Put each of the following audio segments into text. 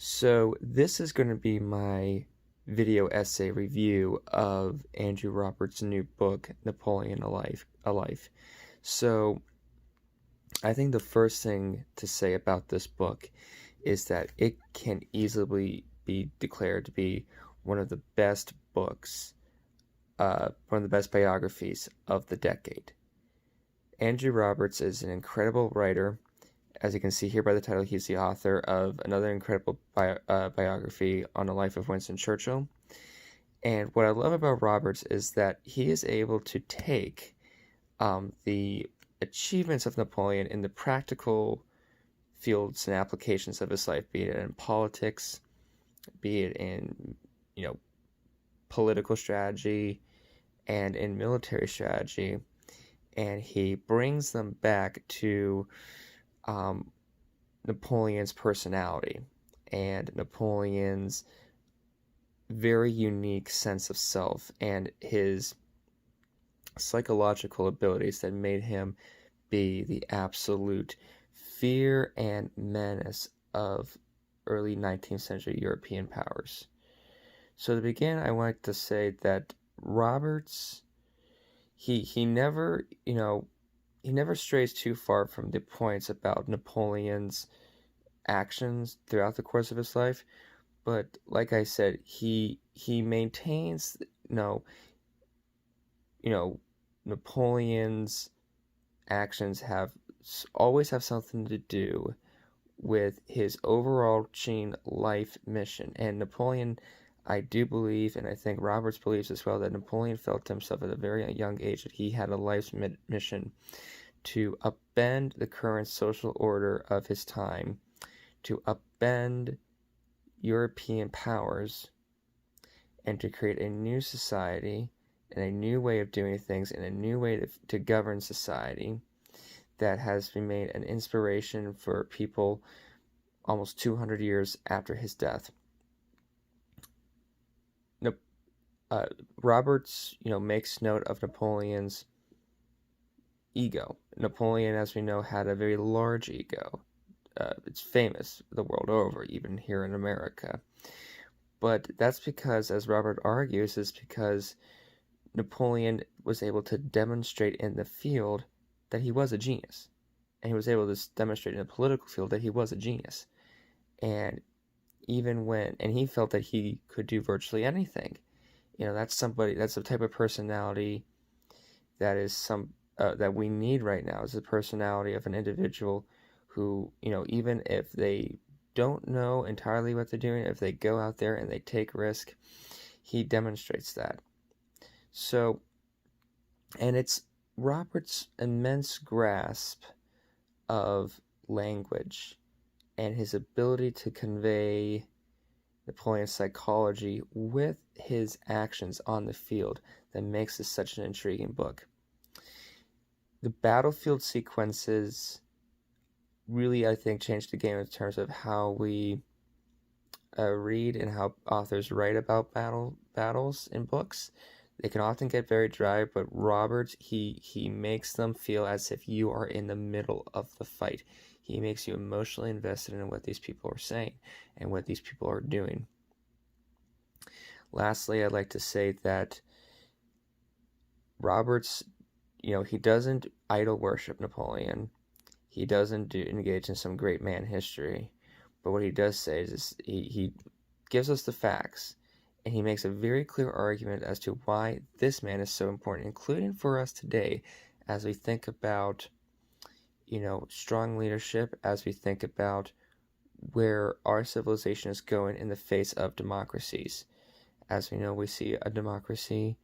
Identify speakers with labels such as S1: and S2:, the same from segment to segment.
S1: So this is going to be my video essay review of Andrew Roberts' new book, Napoleon, A Life. So I think the first thing to say about this book is that it can easily be declared to be one of the best books, one of the best biographies of the decade. Andrew Roberts is an incredible writer. As you can see here by the title, he's the author of another incredible biography on the life of Winston Churchill. And what I love about Roberts is that he is able to take the achievements of Napoleon in the practical fields and applications of his life, be it in politics, be it in, political strategy and in military strategy, and he brings them back to Napoleon's personality and Napoleon's very unique sense of self and his psychological abilities that made him be the absolute fear and menace of early 19th century European powers. So to begin, I want to say that Roberts, he never, he never strays too far from the points about Napoleon's actions throughout the course of his life. But like I said, he maintains, Napoleon's actions always have something to do with his overarching life mission. And Napoleon, I do believe, and I think Roberts believes as well, that Napoleon felt to himself at a very young age that he had a life's mission to upend the current social order of his time, to upend European powers, and to create a new society and a new way of doing things and a new way to govern society that has remained an inspiration for people almost 200 years after his death. Roberts, makes note of Napoleon's ego. Napoleon, as we know, had a very large ego. It's famous the world over, even here in America. But that's because, as Robert argues, is because Napoleon was able to demonstrate in the field that he was a genius. And he was able to demonstrate in the political field that he was a genius. And he felt that he could do virtually anything. That's the type of personality that is that we need right now, is the personality of an individual who, even if they don't know entirely what they're doing, if they go out there and they take risk, he demonstrates that. So, and it's Robert's immense grasp of language and his ability to convey Napoleon's psychology with his actions on the field that makes this such an intriguing book. The battlefield sequences really, I think, changed the game in terms of how we read and how authors write about battles in books. They can often get very dry, but Roberts, he makes them feel as if you are in the middle of the fight. He makes you emotionally invested in what these people are saying and what these people are doing. Lastly, I'd like to say that Roberts, he doesn't idol worship Napoleon. He doesn't engage in some great man history. But what he does say is he gives us the facts, and he makes a very clear argument as to why this man is so important, including for us today as we think about, strong leadership, as we think about where our civilization is going in the face of democracies. As we know, we see a democracy,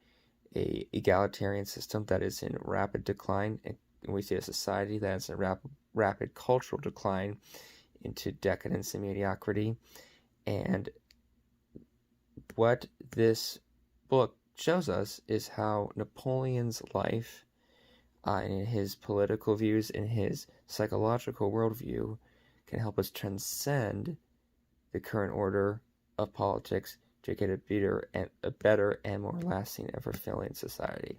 S1: a egalitarian system that is in rapid decline, and we see a society that is in rapid cultural decline into decadence and mediocrity. And what this book shows us is how Napoleon's life, and his political views and his psychological worldview, can help us transcend the current order of politics to get a better and more lasting and fulfilling society.